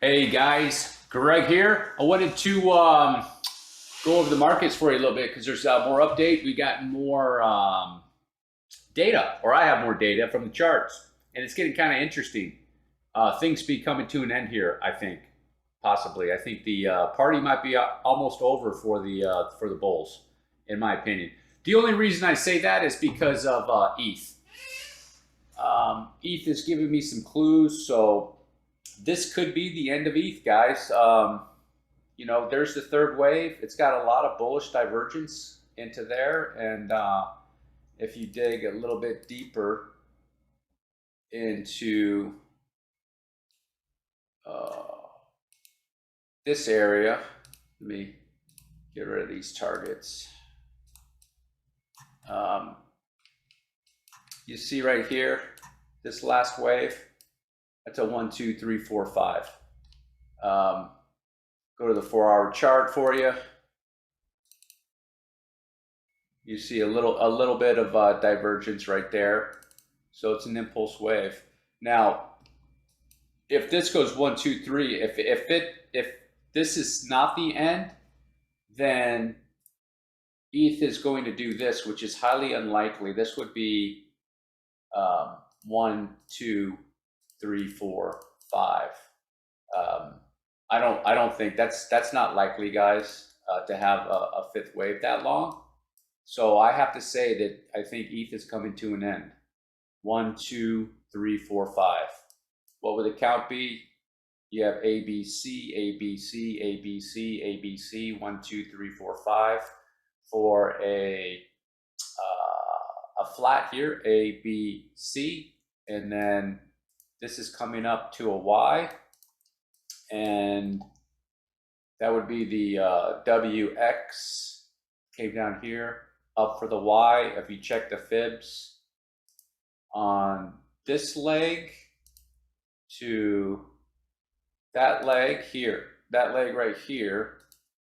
Hey guys, Greg here. I wanted to go over the markets for you a little bit because there's more update. We got more data, or I have more data from the charts, and it's getting kind of interesting. Things be coming to an end here, I think, possibly. I think the party might be almost over for the bulls, in my opinion. The only reason I say that is because of ETH. ETH is giving me some clues, so this could be the end of ETH, guys. There's the third wave. It's got a lot of bullish divergence into there, and if you dig a little bit deeper into this area, let me get rid of these targets. You see right here, this last wave, that's a 1, 2, 3, 4, 5. Go to the 4-hour chart for you. You see a little bit of divergence right there. So it's an impulse wave. Now, if this goes 1, 2, 3, if this is not the end, then ETH is going to do this, which is highly unlikely. This would be 1, 2, 3, 4, 5. I don't think that's not likely, guys, to have a fifth wave that long. So I have to say that I think ETH is coming to an end. 1, 2, 3, 4, 5. What would the count be? You have A, B, C, A, B, C, A, B, C, A, B, C, 1, 2, 3, 4, 5 for a flat here, A, B, C, and then this is coming up to a Y, and that would be the WX came down here up for the Y. If you check the fibs on this leg to that leg here, that leg right here.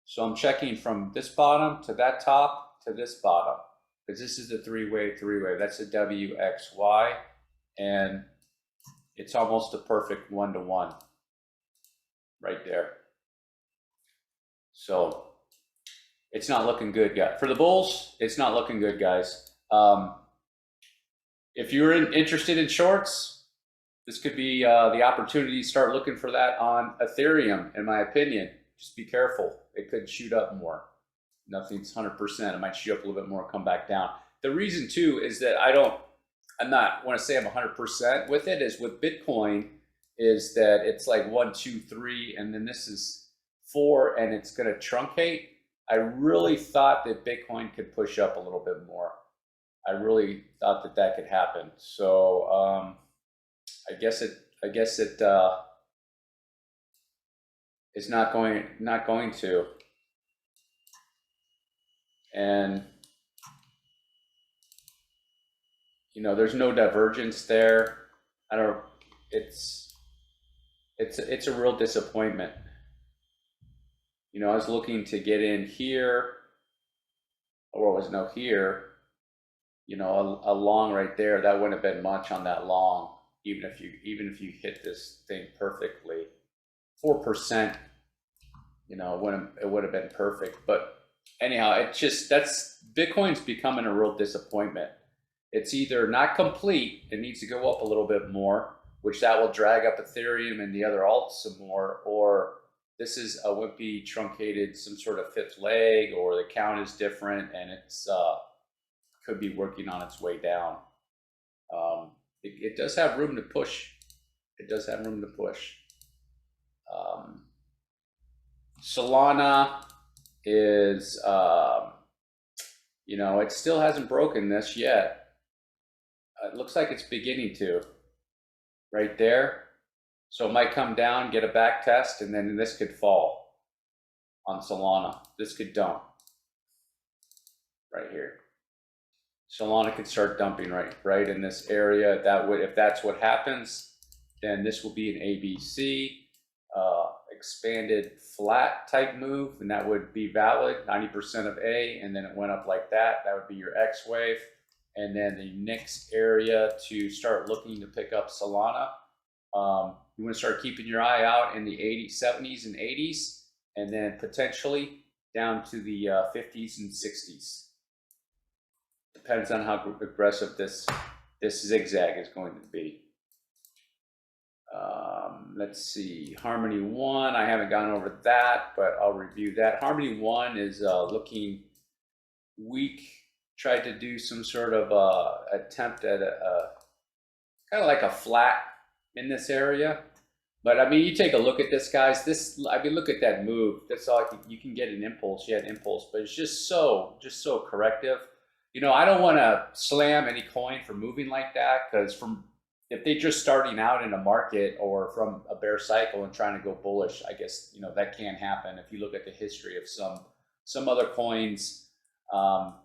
So I'm checking from this bottom to that top to this bottom, because this is the three-way. That's a WXY, and it's almost a perfect 1-to-1 right there. So it's not looking good, guys. For the bulls, it's not looking good, guys. If you're interested in shorts, this could be the opportunity to start looking for that on Ethereum, in my opinion. Just be careful. It could shoot up more. Nothing's 100%. It might shoot up a little bit more, come back down. The reason, too, is that I'm not want to say I'm 100% with it, is with Bitcoin, is that it's like 1, 2, 3, and then this is 4, and it's going to truncate. I really thought that Bitcoin could push up a little bit more. I really thought that that could happen. So I guess it is not going to. And there's no divergence there. It's a real disappointment. I was looking to get in here, or it was no here. A long right there, that wouldn't have been much on that long, even if you hit this thing perfectly. 4%, it would have been perfect. But anyhow, Bitcoin's becoming a real disappointment. It's either not complete, it needs to go up a little bit more, which that will drag up Ethereum and the other alts some more, or this is a wimpy truncated some sort of fifth leg, or the count is different and it's could be working on its way down. It does have room to push. It does have room to push. Solana is, it still hasn't broken this yet. It looks like it's beginning to, right there. So it might come down, get a back test, and then this could fall on Solana. This could dump right here. Solana could start dumping right in this area. If that's what happens, then this will be an ABC, expanded flat type move, and that would be valid, 90% of A, and then it went up like that. That would be your X wave. And then the next area to start looking to pick up Solana You want to start keeping your eye out in the 80s, 70s, and 80s, and then potentially down to the 50s and 60s. Depends on how aggressive this zigzag is going to be. Let's see, Harmony 1, I haven't gone over that, but I'll review that. Harmony 1 is looking weak. Tried to do some sort of attempt at a kind of like a flat in this area. But I mean, you take a look at this, guys. I mean, look at that move. That's all you can get an impulse. You had impulse, but it's just so corrective. You know, I don't want to slam any coin for moving like that, because if they're just starting out in a market or from a bear cycle and trying to go bullish, I guess, you know, that can happen. If you look at the history of some other coins,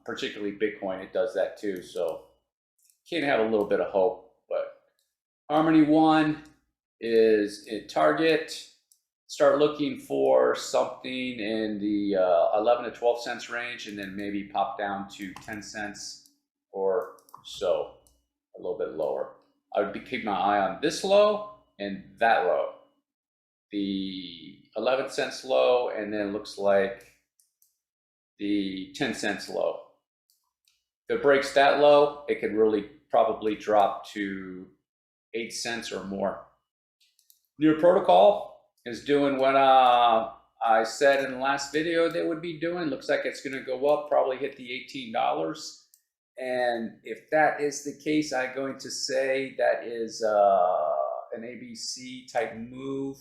particularly Bitcoin, it does that too. So can't have a little bit of hope. But Harmony 1 is a target. Start looking for something in the 11 to 12 cents range, and then maybe pop down to 10 cents or so, a little bit lower. I would keep my eye on this low and that low. The 11 cents low, and then looks like the 10 cents low. If it breaks that low, it could really probably drop to 8 cents or more. Near Protocol is doing what I said in the last video they would be doing. Looks like it's going to go up, probably hit the $18. And if that is the case, I'm going to say that is an ABC type move,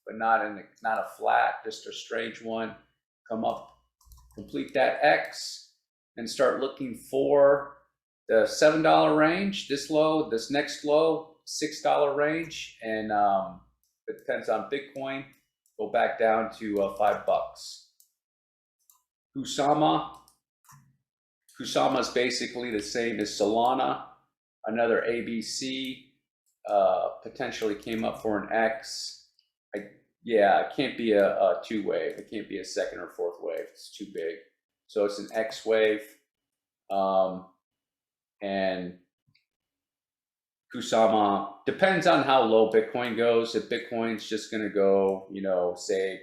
but not a flat, just a strange one. Come up, complete that X, and start looking for the $7 range. This low, this next low, $6 range, and it depends on Bitcoin. Go back down to $5. Kusama is basically the same as Solana, another ABC, potentially came up for an X. Yeah, it can't be a two wave. It can't be a second or fourth wave. It's too big. So it's an X wave. And Kusama depends on how low Bitcoin goes. If Bitcoin's just going to go, you know, say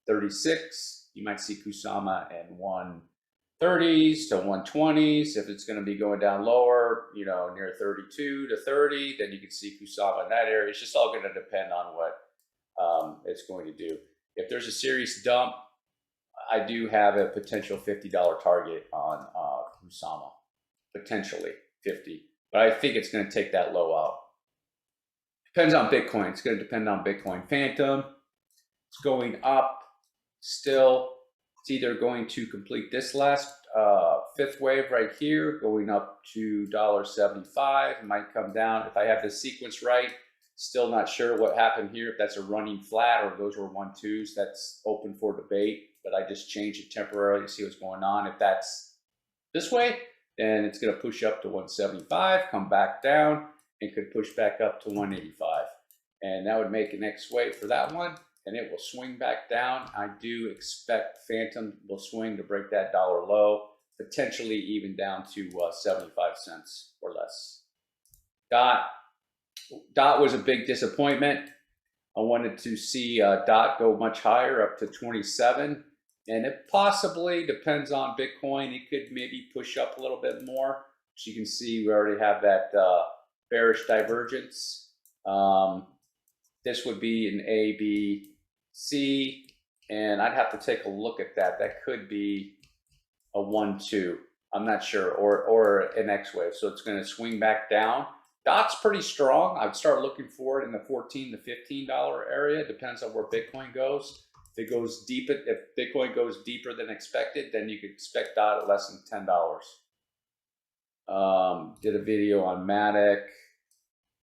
36, you might see Kusama in 130s to 120s. If it's going to be going down lower, you know, near 32 to 30, then you can see Kusama in that area. It's just all going to depend on what it's going to do. If there's a serious dump, I do have a potential $50 target on Kusama, potentially 50. But I think it's going to take that low out. Depends on Bitcoin. It's going to depend on Bitcoin. Phantom, it's going up still. It's either going to complete this last fifth wave right here, going up to $1.75. It might come down. If I have the sequence right, still not sure what happened here. If that's a running flat or those were 1-2s, that's open for debate. But I just changed it temporarily to see what's going on. If that's this way, then it's going to push up to 175, come back down, and could push back up to 185. And that would make an X wave for that one, and it will swing back down. I do expect Phantom will swing to break that dollar low, potentially even down to 75 cents or less. Dot was a big disappointment. I wanted to see Dot go much higher, up to 27. And it possibly depends on Bitcoin. It could maybe push up a little bit more. As you can see, we already have that bearish divergence. This would be an A, B, C, and I'd have to take a look at that. That could be a 1-2. I'm not sure, or an X wave. So it's going to swing back down. Dot's pretty strong. I'd start looking for it in the $14 to $15 area. Depends on where Bitcoin goes. If it goes deep, if Bitcoin goes deeper than expected, then you could expect Dot at less than $10. Did a video on Matic.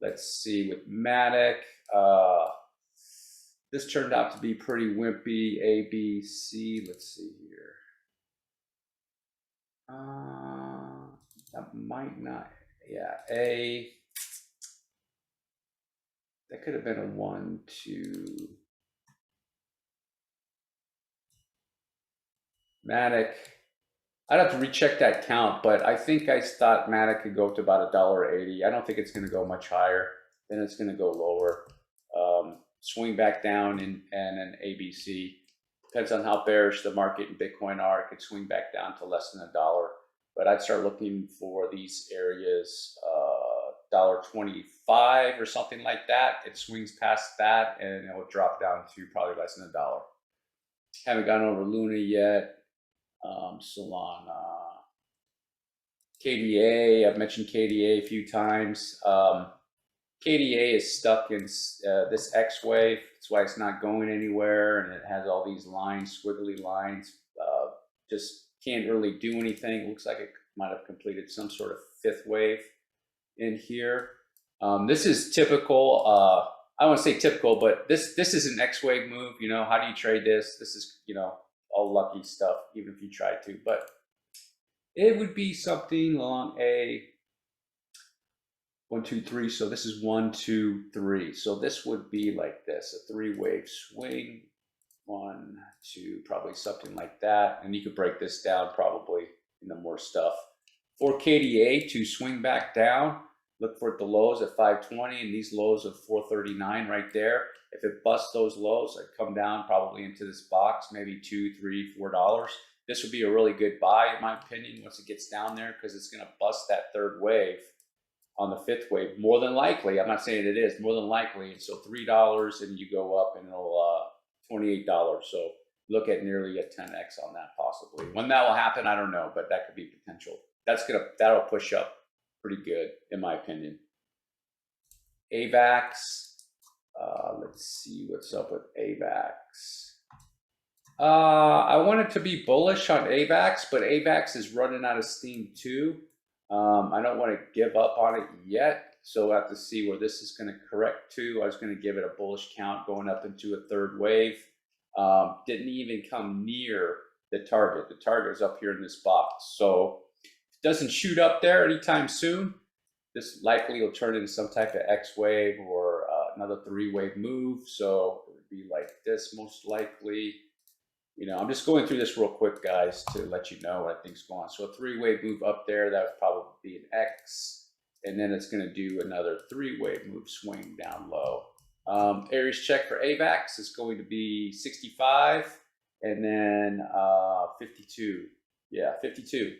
Let's see, with Matic, this turned out to be pretty wimpy. A, B, C. Let's see here. That might not. Yeah, A. That could have been a 1, 2. Matic, I'd have to recheck that count, but I think I thought Matic could go up to about $1.80. I don't think it's going to go much higher. Then it's going to go lower. swing back down and an ABC. Depends on how bearish the market and Bitcoin are. It could swing back down to less than $1. But I'd start looking for these areas, $1.25 or something like that. It swings past that and it will drop down to probably less than $1. Haven't gone over Luna yet. Solana. KDA, I've mentioned KDA a few times. KDA is stuck in this X wave. That's why it's not going anywhere, and it has all these lines, squiggly lines. Just can't really do anything. It looks like it might have completed some sort of fifth wave in here. This is typical. I don't want to say typical, but this is an X wave move. You know, how do you trade this? This is, you know, all lucky stuff, even if you try to. But it would be something along a 1, 2, 3. So this is 1, 2, 3. So this would be like this, a 3-wave swing. 1, 2, probably something like that. And you could break this down probably into more stuff. For KDA to swing back down, look for the lows at 520 and these lows of 439 right there. If it busts those lows, I'd come down probably into this box, maybe $2, $3, $4. This would be a really good buy, in my opinion, once it gets down there, because it's going to bust that third wave on the fifth wave. More than likely, I'm not saying it is, more than likely. And so $3 and you go up and it'll $28. So look at nearly a 10x on that possibly. When that will happen, I don't know, but that could be potential. That'll push up pretty good, in my opinion. Avax. Let's see what's up with Avax. I wanted to be bullish on Avax, but Avax is running out of steam too. I don't want to give up on it yet, so we'll have to see where this is going to correct to. I was going to give it a bullish count going up into a third wave. Didn't even come near the target. The target is up here in this box. So if it doesn't shoot up there anytime soon, this likely will turn into some type of X wave or another 3-wave move. So it would be like this most likely. You know, I'm just going through this real quick, guys, to let you know what I think's going on. So a 3-wave move up there, that would probably be an X. And then it's going to do another 3-wave move swing down low. Areas check for Avax is going to be 65 and then 52. Yeah, 52.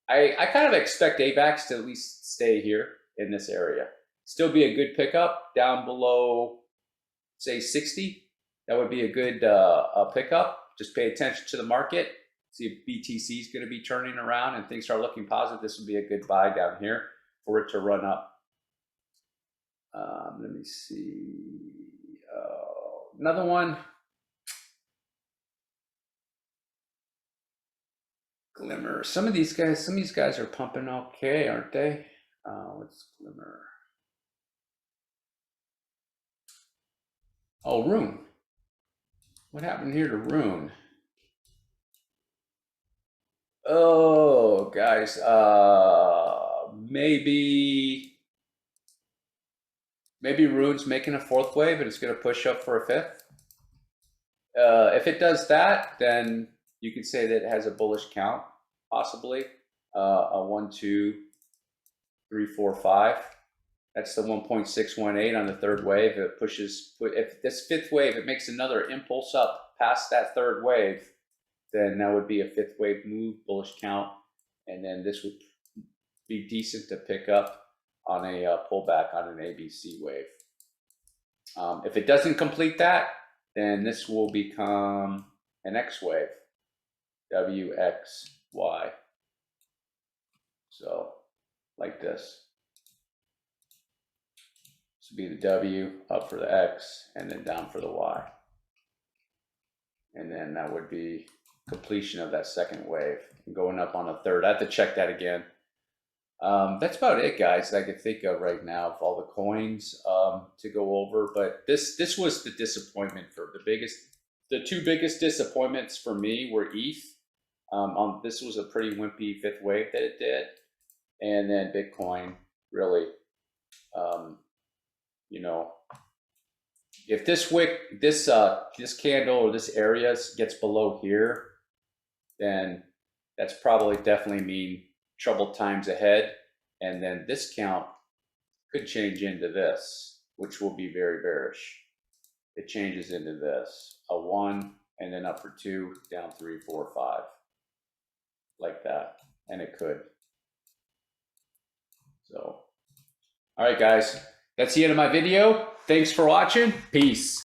I kind of expect Avax to at least stay here in this area. Still be a good pickup down below, say 60. That would be a good pickup. Just pay attention to the market. See if BTC is going to be turning around and things start looking positive. This would be a good buy down here for it to run up. Let me see. Another one. Glimmer. Some of these guys are pumping okay, aren't they? What's Glimmer? Oh, Rune. What happened here to Rune? Oh, guys, maybe Rune's making a 4th wave and it's going to push up for a 5th. If it does that, then you could say that it has a bullish count, possibly. A 1, 2, 3, 4, 5. That's the 1.618 on the 3rd wave. It pushes, if this 5th wave, it makes another impulse up past that 3rd wave, then that would be a 5th wave move, bullish count. And then this would be decent to pick up on a pullback on an ABC wave. If it doesn't complete that, then this will become an X wave, WXY. So like this. This would be the W, up for the X, and then down for the Y. And then that would be completion of that 2nd wave, going up on a 3rd. I have to check that again. That's about it, guys, that I can think of right now of all the coins to go over. But this was the disappointment for the 2 biggest disappointments for me were ETH. This was a pretty wimpy 5th wave that it did, and then Bitcoin really. You know, if this wick, this candle or this area gets below here, then that's probably definitely mean troubled times ahead. And then this count could change into this, which will be very bearish. it changes into this, a 1, and then up for 2, down 3, 4, 5, like that, and it could. So, all right, guys, that's the end of my video. Thanks for watching. Peace.